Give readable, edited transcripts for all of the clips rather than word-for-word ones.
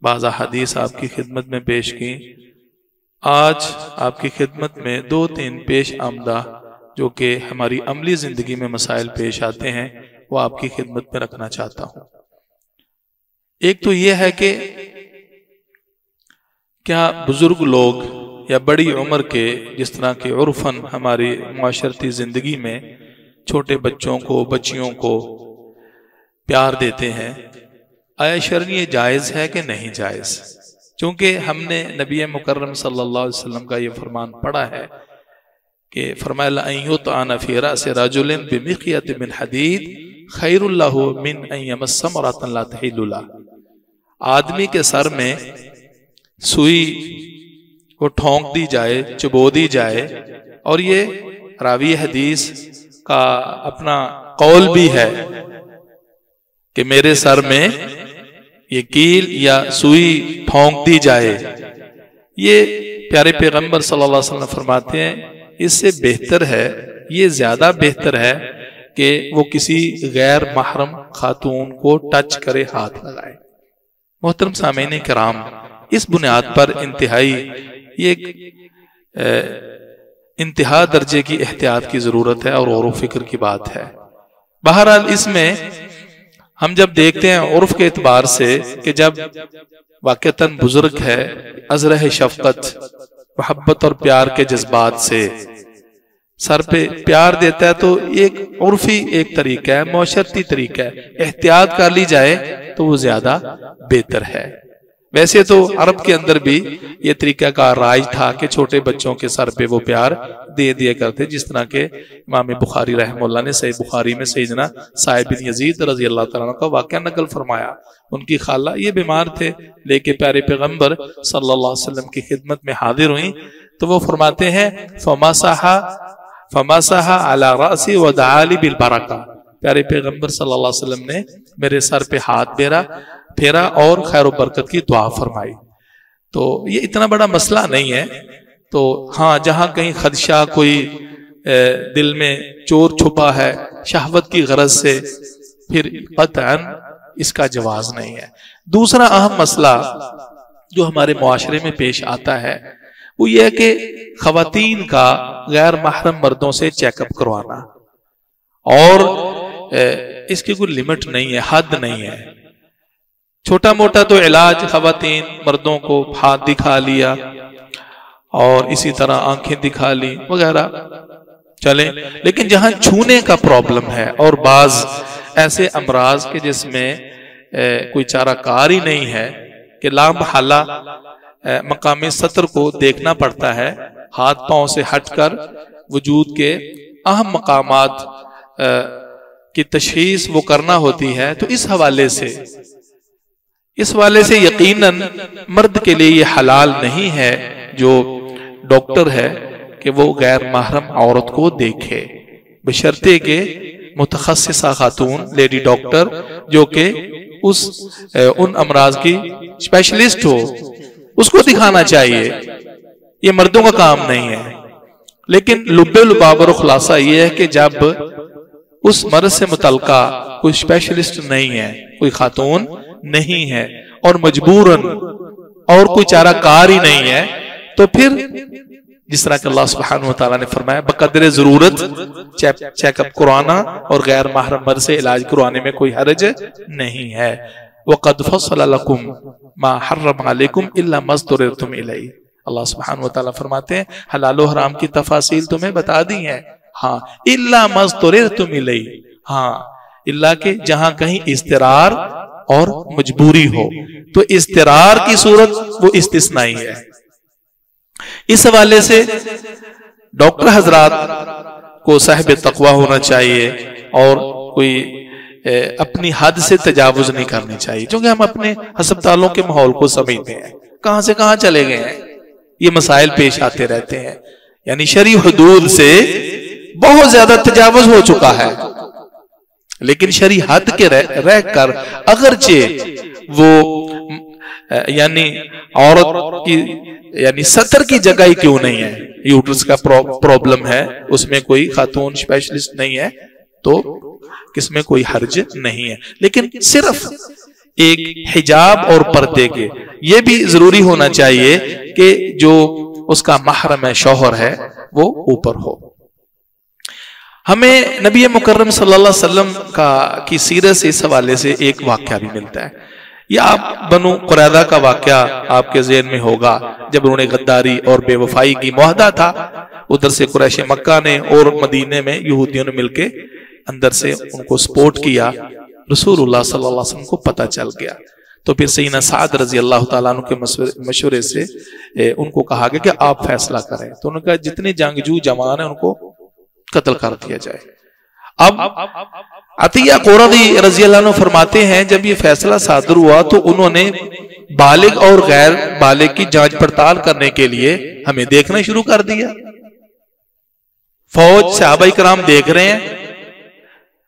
بعض احادیث آپ کی خدمت میں پیش کی، آج آپ کی خدمت میں 2-3 پیش آمدہ جو کہ ہماری عملی زندگی میں مسائل پیش آتے ہیں وہ آپ کی خدمت میں رکھنا چاہتا ہوں۔ ایک تو یہ ہے کہ کیا بزرگ لوگ یا بڑی عمر کے جس طرح کے عرفاً ہماری معاشرتی زندگی میں چھوٹے بچوں کو بچیوں کو پیار دیتے ہیں، آیا شرعی یہ جائز ہے کہ نہیں جائز؟ چونکہ ہم نے نبی مکرم صلی اللہ علیہ وسلم کا یہ فرمان پڑھا ہے کہ فرمایا لَأَن يُطْعَنَ فِي رَأْسِ رَجُلٍ بِمِخْيَةٍ مِّنْ حَدِيدٍ خَيْرٌ لَهُ مِنْ أَن يَمَسَّ امْرَأَةً لَا تَحِلُّ لَهُ۔ آدمی کے سر میں سوئی کو ٹھونک دی جائے، چبو دی جائے، اور یہ راوی حدیث کا اپنا قول بھی ہے کہ میرے سر میں یہ کیل یا سوئی ٹھونک دی جائے، یہ پیارے پیغمبر صلی اللہ علیہ وسلم فرماتے ہیں اس سے بہتر ہے، یہ زیادہ بہتر ہے کہ وہ کسی غیر محرم خاتون کو ٹچ کرے، ہاتھ لگائے۔ محترم سامعین کرام، اس بنیاد پر انتہائی یہ ایک انتہا درجے کی احتیاط کی ضرورت ہے اور غور و فکر کی بات ہے۔ بہرحال اس میں ہم جب دیکھتے ہیں عرف کے اعتبار سے کہ جب واقعتاً بزرگ ہے، ازرہ شفقت محبت اور پیار کے جذبات سے سر پہ پیار دیتا ہے تو ایک عرفی ایک طریقہ ہے، معاشرتی طریقہ ہے، احتیاط کر لی جائے تو وہ زیادہ بہتر ہے۔ ویسے تو عرب کے اندر بھی یہ طریقہ کا رائج تھا کہ چھوٹے بچوں کے سر پہ وہ پیار دے دیا کرتے، جس طرح کہ امام بخاری رحمہ اللہ نے صحیح بخاری میں سیدنا سعید بن یزید رضی اللہ تعالیٰ عنہ کا واقعہ نقل فرمایا۔ ان کی خالہ یہ بیمار تھے، لے کے پیارے پیغمبر صلی اللہ علیہ وسلم کی خدمت میں حاضر ہوئیں تو وہ فرماتے ہیں فَمَسَحَ عَلَى رَأْسِي وَدَعَا لِي بِالْبَرَكَةِ، پیارے پیغمبر صلی اللہ علیہ وسلم نے میرے سر پہ ہاتھ پھیرا اور خیر و برکت کی دعا فرمائی۔ تو یہ اتنا بڑا مسئلہ نہیں ہے، تو ہاں جہاں کہیں خدشہ کوئی دل میں چور چھپا ہے شہوت کی غرض سے، پھر قطعاً اس کا جواز نہیں ہے۔ دوسرا اہم مسئلہ جو ہمارے معاشرے میں پیش آتا ہے وہ یہ ہے کہ خواتین کا غیر محرم مردوں سے چیک اپ کروانا، اور اس کی کوئی لمٹ نہیں ہے، حد نہیں ہے۔ چھوٹا موٹا تو علاج خواتین مردوں کو ہاتھ دکھا لیا اور اسی طرح آنکھیں دکھا لی وغیرہ چلیں، لیکن جہاں چھونے کا پرابلم ہے اور بعض ایسے امراض کے جس میں کوئی چارہ کار ہی نہیں ہے کہ لا محالہ مقام سطر کو دیکھنا پڑتا ہے، ہاتھ پاؤں سے ہٹ کر وجود کے اہم مقامات کی تشخیص وہ کرنا ہوتی ہے، تو اس حوالے سے یقیناً مرد کے لیے یہ حلال نہیں ہے جو ڈاکٹر ہے کہ وہ غیر محرم عورت کو دیکھے، بشرطے کہ متخصصہ خاتون لیڈی ڈاکٹر جو کہ ان امراض کی اسپیشلسٹ ہو، اس کو دکھانا چاہیے، یہ مردوں کا کام نہیں ہے۔ لیکن لب لباب اور خلاصہ یہ ہے کہ جب اس مرض سے متعلقہ کوئی اسپیشلسٹ نہیں ہے، کوئی خاتون نہیں ہے اور مجبوراً اور کوئی چارہ کار ہی نہیں ہے، تو پھر جس طرح کہ اللہ سبحانہ وتعالیٰ نے فرمایا بقدر ضرورت چیک اپ کروانا اور غیر محرم مرد سے علاج کروانے میں کوئی حرج نہیں ہے۔ وَقَدْ فَصَّلَ لَكُمْ مَا حَرَّمَ عَلَيْكُمْ إِلَّا مَا اضْطُرِرْتُمْ إِلَيْهِ، اللہ سبحانہ وتعالیٰ فرماتے ہیں حلال و حرام کی تفاصیل تمہیں بتا دی ہیں، ہاں إِلَّا مَا اضْطُرِرْتُمْ إِلَيْهِ، ہاں اللہ کہ جہاں کہیں اضطرار اور مجبوری ہو، تو اضطرار کی صورت وہ استثنائی ہے۔ اس حوالے سے ڈاکٹر حضرات کو صاحب تقوی ہونا چاہیے اور کوئی اپنی حد سے تجاوز نہیں کرنی چاہیے، چونکہ ہم اپنے ہسپتالوں کے ماحول کو سمجھتے ہیں، کہاں سے کہاں چلے گئے ہیں، یہ مسائل پیش آتے رہتے ہیں، یعنی شرعی حدود سے بہت زیادہ تجاوز ہو چکا ہے، لیکن شرعی حد کے رہ کر اگرچہ وہ یعنی عورت کی یعنی سطر کی جگہ ہی کیوں نہیں ہے، یوٹرس کا پرابلم ہے، اس میں کوئی خاتون اسپیشلسٹ نہیں ہے تو کس میں کوئی حرج نہیں ہے، لیکن صرف ایک حجاب اور پردے کے یہ بھی ضروری ہونا چاہیے کہ جو اس کا محرم ہے، شوہر ہے، وہ اوپر ہو۔ ہمیں نبی مکرم صلی اللہ علیہ وسلم کی سیرت سے اس حوالے سے ایک واقعہ بھی ملتا ہے۔ یہ آپ بنو قریظہ کا واقعہ آپ کے ذہن میں ہوگا، جب انہوں نے غداری اور بے وفائی کی معاہدہ تھا، ادھر سے قریش مکہ نے اور مدینے میں یہودیوں نے مل کے اندر سے ان کو سپورٹ کیا۔ رسول اللہ صلی اللہ علیہ وسلم کو پتہ چل گیا تو پھر سیدنا سعد رضی اللہ تعالیٰ عنہ کے مشورے سے ان کو کہا گیا کہ آپ فیصلہ کریں، تو انہوں نے کہا جتنے جنگجو جوان ہیں ان کو قتل کر دیا جائے۔ اب عطیہ قرظی رضی اللہ عنہ فرماتے ہیں جب یہ فیصلہ صادر ہوا تو انہوں نے بالغ اور غیر بالغ کی جانچ پڑتال کرنے کے لیے ہمیں دیکھنا شروع کر دیا۔ فوج صحابہ کرام دیکھ رہے ہیں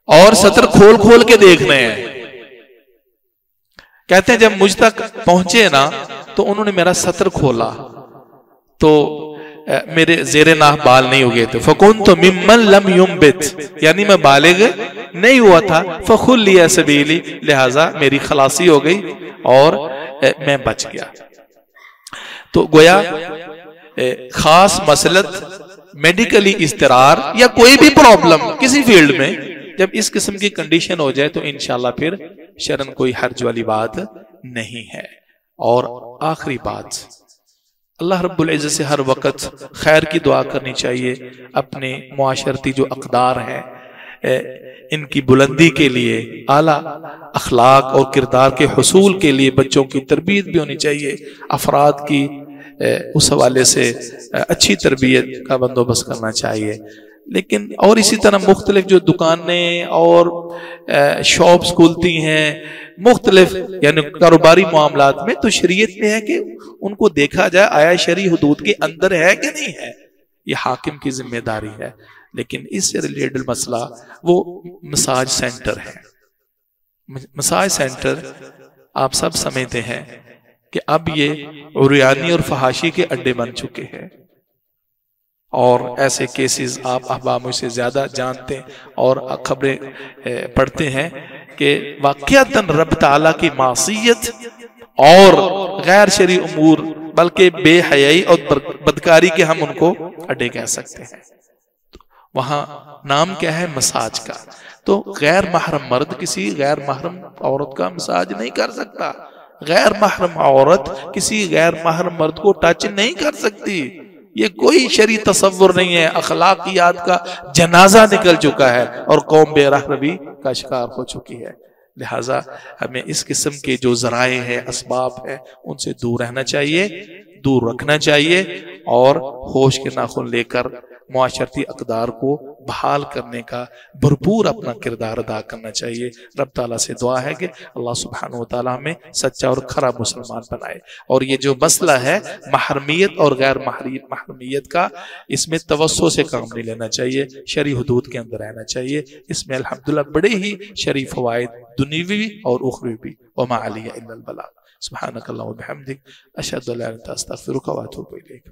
اور سطر کھول کھول کے دیکھ رہے ہیں۔ کہتے ہیں جب مجھ تک پہنچے نا تو انہوں نے میرا سطر کھولا تو میرے زیر ناح بال نہیں ہو گئے تھے۔ فَكُنْتُ مِمَّن لَمْ يُنْبِتْ، یعنی میں بالغ نہیں ہوا تھا۔ فَخُلِّيَ سَبِيلِ، لہٰذا میری خلاصی ہو گئی اور میں بچ گیا۔ تو گویا خاص مسلط، میڈیکلی اضطرار یا کوئی بھی پرابلم کسی فیلڈ میں جب اس قسم کی کنڈیشن ہو جائے تو انشاءاللہ پھر شرن کوئی حرج والی بات نہیں ہے۔ اور آخری بات، اللہ رب العزت سے ہر وقت خیر کی دعا کرنی چاہیے، اپنے معاشرتی جو اقدار ہیں ان کی بلندی کے لیے، اعلیٰ اخلاق اور کردار کے حصول کے لیے بچوں کی تربیت بھی ہونی چاہیے، افراد کی اس حوالے سے اچھی تربیت کا بندوبست کرنا چاہیے۔ لیکن اور اسی طرح مختلف جو دکانیں اور شاپس کھلتی ہیں مختلف یعنی کاروباری معاملات میں، تو شریعت میں ہے کہ ان کو دیکھا جائے آیا شرعی حدود کے اندر ہے کہ نہیں ہے، یہ حاکم کی ذمہ داری ہے۔ لیکن اس سے ریلیٹڈ مسئلہ وہ مساج سینٹر ہے۔ مساج سینٹر آپ سب سمجھتے ہیں کہ اب یہ عریانی اور فحاشی کے اڈے بن چکے ہیں، اور ایسے کیسز آپ احباب مجھ سے زیادہ جانتے ہیں اور خبریں پڑھتے ہیں کہ واقعتاً رب تعالیٰ کی معصیت اور غیر شرعی امور، بلکہ بے حیائی اور بدکاری کے ہم ان کو اڈے کہہ سکتے ہیں۔ وہاں نام کیا ہے؟ مساج کا۔ تو غیر محرم مرد کسی غیر محرم عورت کا مساج نہیں کر سکتا، غیر محرم عورت کسی غیر محرم مرد کو ٹچ نہیں کر سکتی۔ یہ کوئی شرعی تصور نہیں ہے، اخلاقیات کا جنازہ نکل چکا ہے اور قوم بے رہنمی کا شکار ہو چکی ہے۔ لہٰذا ہمیں اس قسم کے جو ذرائع ہیں، اسباب ہیں، ان سے دور رہنا چاہیے، دور رکھنا چاہیے، اور ہوش کے ناخن لے کر معاشرتی اقدار کو بحال کرنے کا بھرپور اپنا کردار ادا کرنا چاہیے۔ رب تعالیٰ سے دعا ہے کہ اللہ سبحانہ وتعالیٰ ہمیں سچا اور کھرا مسلمان بنائے۔ اور یہ جو مسئلہ ہے محرمیت اور غیر محرمیت کا، اس میں توسع سے کام نہیں لینا چاہیے، شرعی حدود کے اندر رہنا چاہیے۔ اس میں الحمدللہ بڑے ہی شرعی فوائد دنیوی اور اخروی بھی۔ وما علی الا البلاغ۔ سبحانک اللہم و بحمدک، اشہد ان لا الہ الا انت، استغفرک و اتوب الیک۔